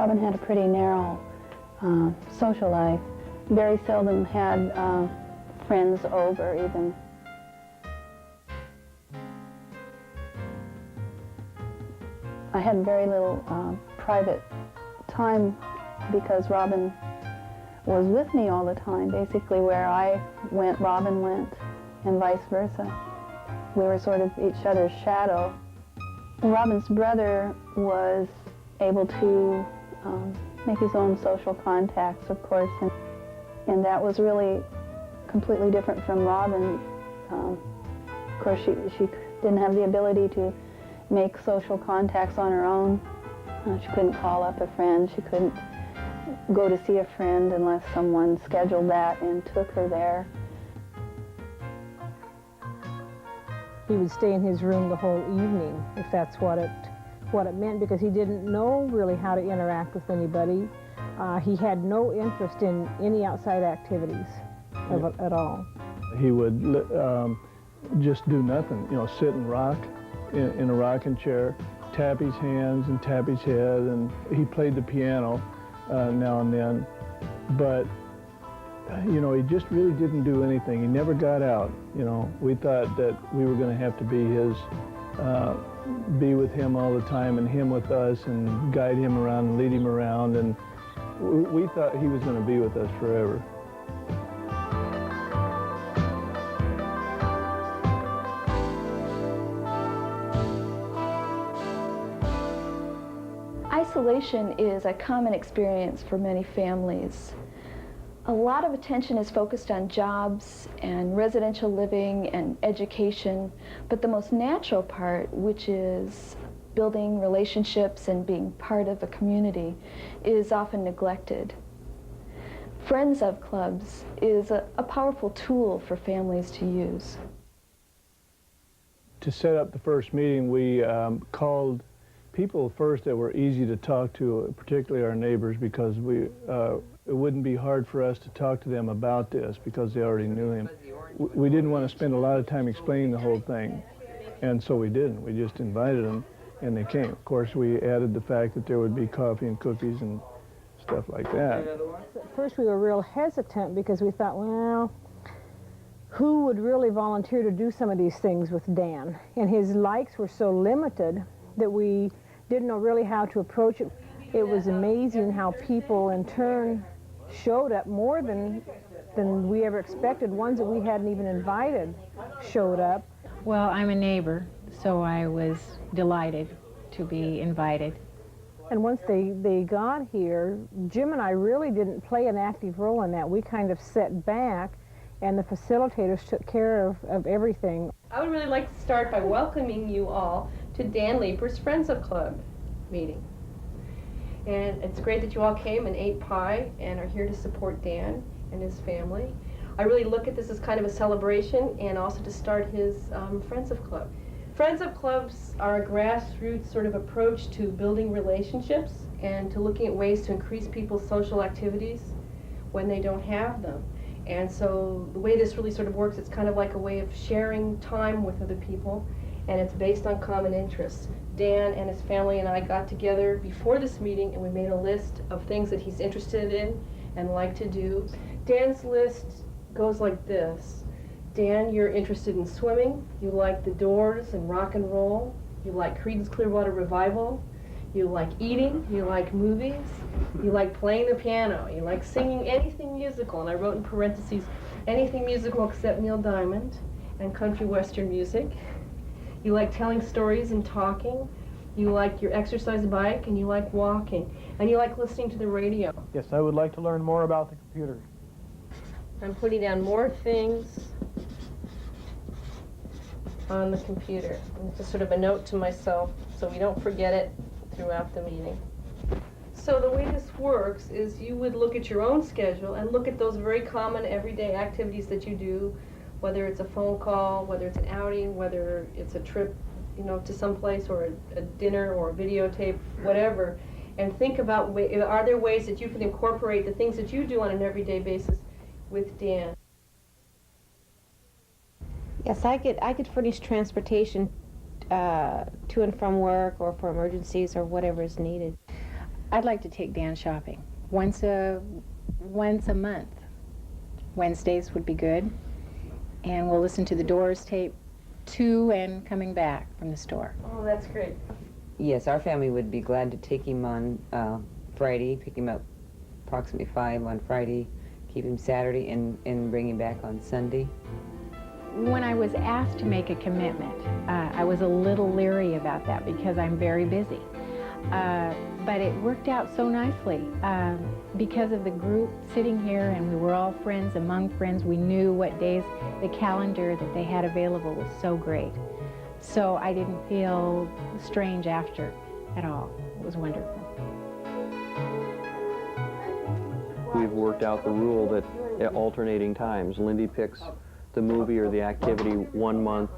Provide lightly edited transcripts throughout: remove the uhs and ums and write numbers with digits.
Robin had a pretty narrow social life. Very seldom had friends over even. I had very little private time because Robin was with me all the time. Basically, where I went, Robin went, and vice versa. We were sort of each other's shadow. Robin's brother was able to make his own social contacts, of course, and that was really completely different from Robin. Of course, she didn't have the ability to make social contacts on her own. She couldn't call up a friend. She couldn't go to see a friend unless someone scheduled that and took her there. He would stay in his room the whole evening, if that's what it meant, because he didn't know really how to interact with anybody. He had no interest in any outside activities at all. He would just do nothing, you know, sit and rock in a rocking chair, tap his hands and tap his head, and he played the piano now and then, but you know, he just really didn't do anything. He never got out, you know. We thought that we were going to have to be with him all the time, and him with us, and guide him around and lead him around, and we thought he was going to be with us forever. Isolation is a common experience for many families. A lot of attention is focused on jobs and residential living and education, but the most natural part, which is building relationships and being part of a community, is often neglected. Friends of clubs is a powerful tool for families to use. To set up the first meeting, we called people first that were easy to talk to, particularly our neighbors, because it wouldn't be hard for us to talk to them about this because they already knew him. We didn't want to spend a lot of time explaining the whole thing, and so we didn't. We just invited them, and they came. Of course, we added the fact that there would be coffee and cookies and stuff like that. At first we were real hesitant because we thought, well, who would really volunteer to do some of these things with Dan? And his likes were so limited that we didn't know really how to approach it. It was amazing how people in turn showed up more than we ever expected. Ones that we hadn't even invited showed up. Well, I'm a neighbor, so I was delighted to be invited. And once they got here, Jim and I really didn't play an active role in that. We kind of sat back, and the facilitators took care of everything. I would really like to start by welcoming you all to Dan Leeper's Friends of Club meeting. And it's great that you all came and ate pie and are here to support Dan and his family. I really look at this as kind of a celebration and also to start his Friends of Club. Friends of Clubs are a grassroots sort of approach to building relationships and to looking at ways to increase people's social activities when they don't have them. And so the way this really sort of works, it's kind of like a way of sharing time with other people, and it's based on common interests. Dan and his family and I got together before this meeting, and we made a list of things that he's interested in and like to do. Dan's list goes like this. Dan, you're interested in swimming, you like the Doors and rock and roll, you like Creedence Clearwater Revival, you like eating, you like movies, you like playing the piano, you like singing anything musical, and I wrote in parentheses, anything musical except Neil Diamond and country western music. You like telling stories and talking, you like your exercise bike, and you like walking, and you like listening to the radio. Yes, I would like to learn more about the computer. I'm putting down more things on the computer. And it's just sort of a note to myself so we don't forget it throughout the meeting. So the way this works is you would look at your own schedule and look at those very common everyday activities that you do, whether it's a phone call, whether it's an outing, whether it's a trip, you know, to some place, or a dinner or a videotape, whatever, and think about, are there ways that you can incorporate the things that you do on an everyday basis with Dan? Yes, I could furnish transportation to and from work or for emergencies or whatever is needed. I'd like to take Dan shopping once a month. Wednesdays would be good. And we'll listen to the Doors tape to and coming back from the store. Oh, that's great. Yes, our family would be glad to take him on Friday, pick him up approximately 5 on Friday, keep him Saturday, and bring him back on Sunday. When I was asked to make a commitment, I was a little leery about that because I'm very busy. But it worked out so nicely because of the group sitting here, and we were all friends among friends. We knew what days, the calendar that they had available was so great. So I didn't feel strange after at all. It was wonderful. We've worked out the rule that at alternating times, Lindy picks the movie or the activity one month,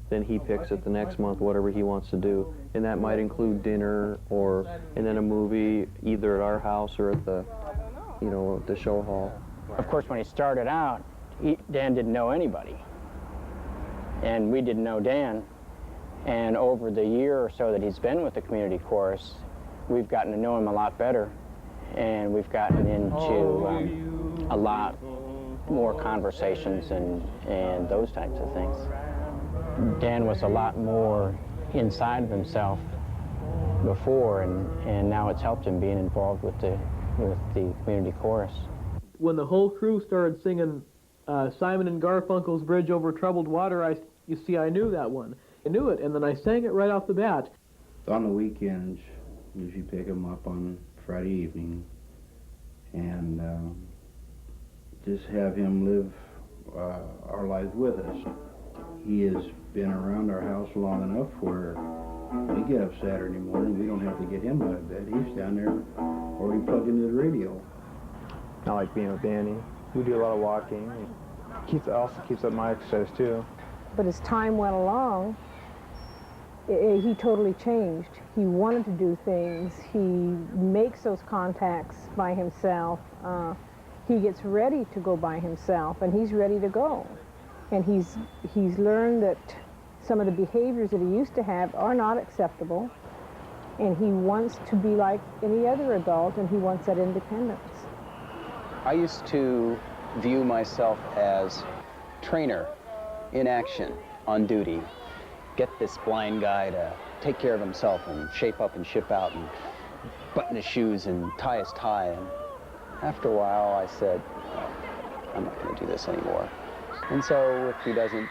then he picks it the next month, whatever he wants to do. And that might include dinner and then a movie either at our house or at the, the show hall. Of course, when he started out, Dan didn't know anybody. And we didn't know Dan. And over the year or so that he's been with the community chorus, we've gotten to know him a lot better. And we've gotten into a lot more conversations and those types of things. Dan was a lot more inside of himself before, and now it's helped him being involved with the community chorus. When the whole crew started singing Simon and Garfunkel's Bridge Over Troubled Water, I knew that one. I knew it, and then I sang it right off the bat. On the weekends, usually pick him up on Friday evening and just have him live our lives with us. He has been around our house long enough where we get up Saturday morning, we don't have to get him out of bed. He's down there, or we plug into the radio. I like being with Danny. We do a lot of walking. It also keeps up my exercise too. But as time went along, he totally changed. He wanted to do things. He makes those contacts by himself. He gets ready to go by himself, and he's ready to go. And he's learned that some of the behaviors that he used to have are not acceptable, and he wants to be like any other adult, and he wants that independence. I used to view myself as trainer in action, on duty. Get this blind guy to take care of himself and shape up and ship out and button his shoes and tie his tie. And after a while, I said, I'm not going to do this anymore. And so if he doesn't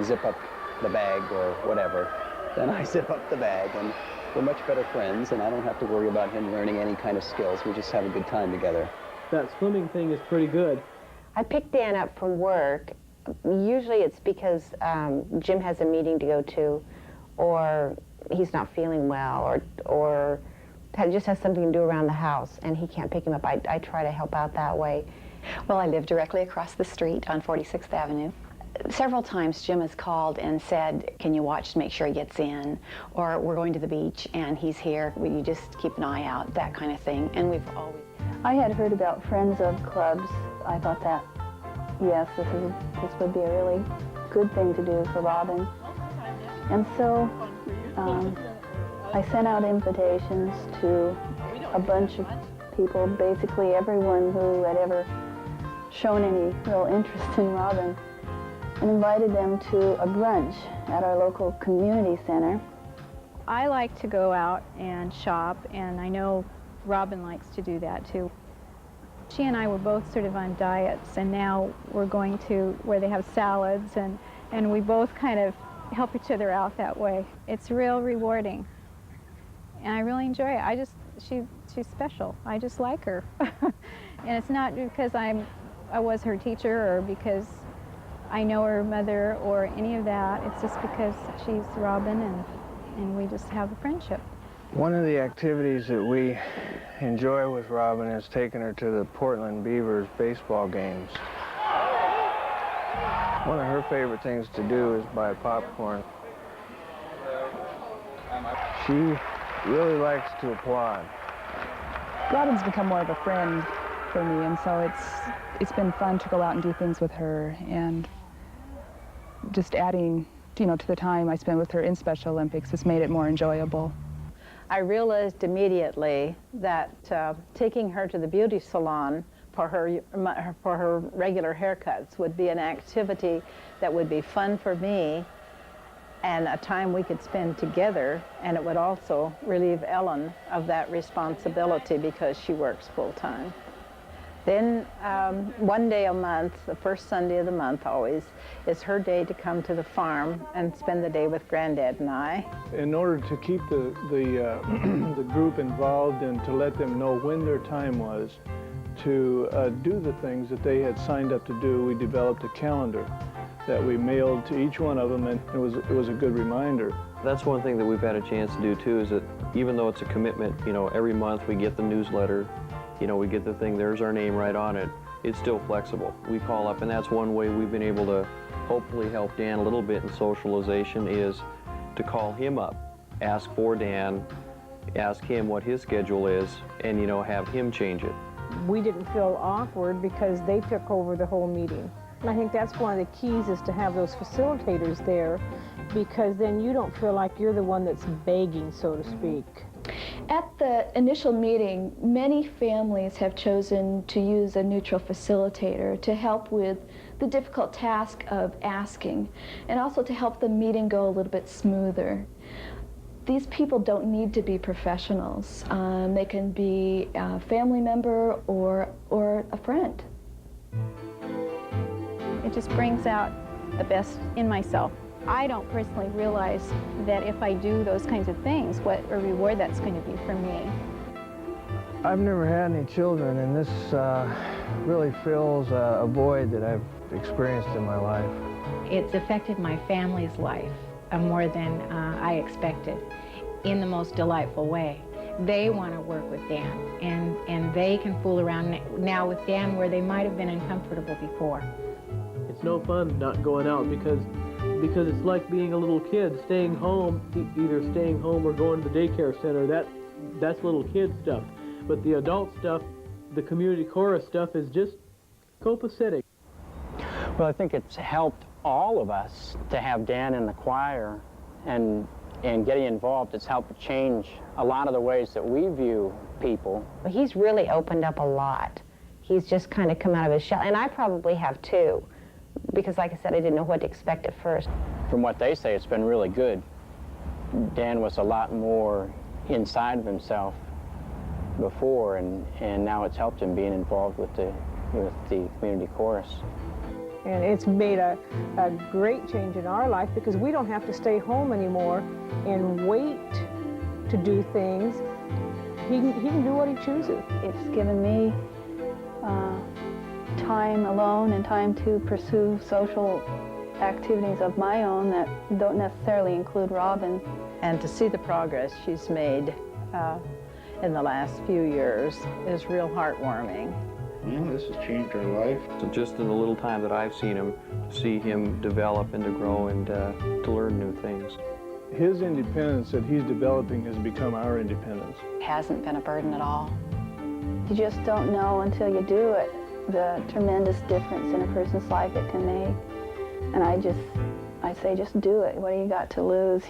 zip up the bag or whatever, then I zip up the bag, and we're much better friends, and I don't have to worry about him learning any kind of skills. We just have a good time together. That swimming thing is pretty good. I pick Dan up from work. Usually it's because Jim has a meeting to go to, or he's not feeling well, or just has something to do around the house, and he can't pick him up. I try to help out that way. Well, I live directly across the street on 46th Avenue. Several times Jim has called and said, can you watch to make sure he gets in? Or we're going to the beach and he's here. Will you just keep an eye out? That kind of thing. And we've always... I had heard about Friends of clubs. I thought that, yes, this would be a really good thing to do for Robin. And so I sent out invitations to a bunch of people, basically everyone who had ever shown any real interest in Robin, and invited them to a brunch at our local community center. I like to go out and shop, and I know Robin likes to do that too. She and I were both sort of on diets, and now we're going to where they have salads, and we both kind of help each other out that way. It's real rewarding, and I really enjoy it. She's special. I just like her. And it's not because I was her teacher or because I know her mother or any of that. It's just because she's Robin, and we just have a friendship. One of the activities that we enjoy with Robin is taking her to the Portland Beavers baseball games. One of her favorite things to do is buy popcorn. She really likes to applaud. Robin's become more of a friend for me, and so it's been fun to go out and do things with her, and just adding, to the time I spent with her in Special Olympics has made it more enjoyable. I realized immediately that taking her to the beauty salon for her regular haircuts would be an activity that would be fun for me and a time we could spend together, and it would also relieve Ellen of that responsibility because she works full-time. Then one day a month, the first Sunday of the month always, is her day to come to the farm and spend the day with Granddad and I. In order to keep the group involved and to let them know when their time was to do the things that they had signed up to do, we developed a calendar that we mailed to each one of them, and it was a good reminder. That's one thing that we've had a chance to do too, is that even though it's a commitment, you know, every month we get the newsletter, you know, we get the thing, there's our name right on it, it's still flexible. We call up, and that's one way we've been able to hopefully help Dan a little bit in socialization, is to call him up, ask for Dan, ask him what his schedule is, and, you know, have him change it. We didn't feel awkward because they took over the whole meeting. And I think that's one of the keys, is to have those facilitators there, because then you don't feel like you're the one that's begging, so to speak. At the initial meeting, many families have chosen to use a neutral facilitator to help with the difficult task of asking, and also to help the meeting go a little bit smoother. These people don't need to be professionals. They can be a family member or a friend. It just brings out the best in myself. I don't personally realize that if I do those kinds of things, what a reward that's going to be for me. I've never had any children, and this really fills a void that I've experienced in my life. It's affected my family's life more than I expected, in the most delightful way. They want to work with Dan, and they can fool around now with Dan where they might have been uncomfortable before. It's no fun not going out because it's like being a little kid, staying home, either staying home or going to the daycare center. That's little kid stuff. But the adult stuff, the community chorus stuff, is just copacetic. Well, I think it's helped all of us to have Dan in the choir, and getting involved. It's helped change a lot of the ways that we view people. He's really opened up a lot. He's just kind of come out of his shell, and I probably have too, because like I said, I didn't know what to expect at first. From what they say, it's been really good. Dan was a lot more inside of himself before, and now it's helped him being involved with the community chorus. And it's made a great change in our life, because we don't have to stay home anymore and wait to do things. He can do what he chooses. It's given me time alone and time to pursue social activities of my own that don't necessarily include Robin. And to see the progress she's made in the last few years is real heartwarming. Yeah, this has changed our life. So just in the little time that I've seen him, to see him develop and to grow and to learn new things. His independence that he's developing has become our independence. It hasn't been a burden at all. You just don't know until you do it the tremendous difference in a person's life it can make. And I say just do it. What do you got to lose?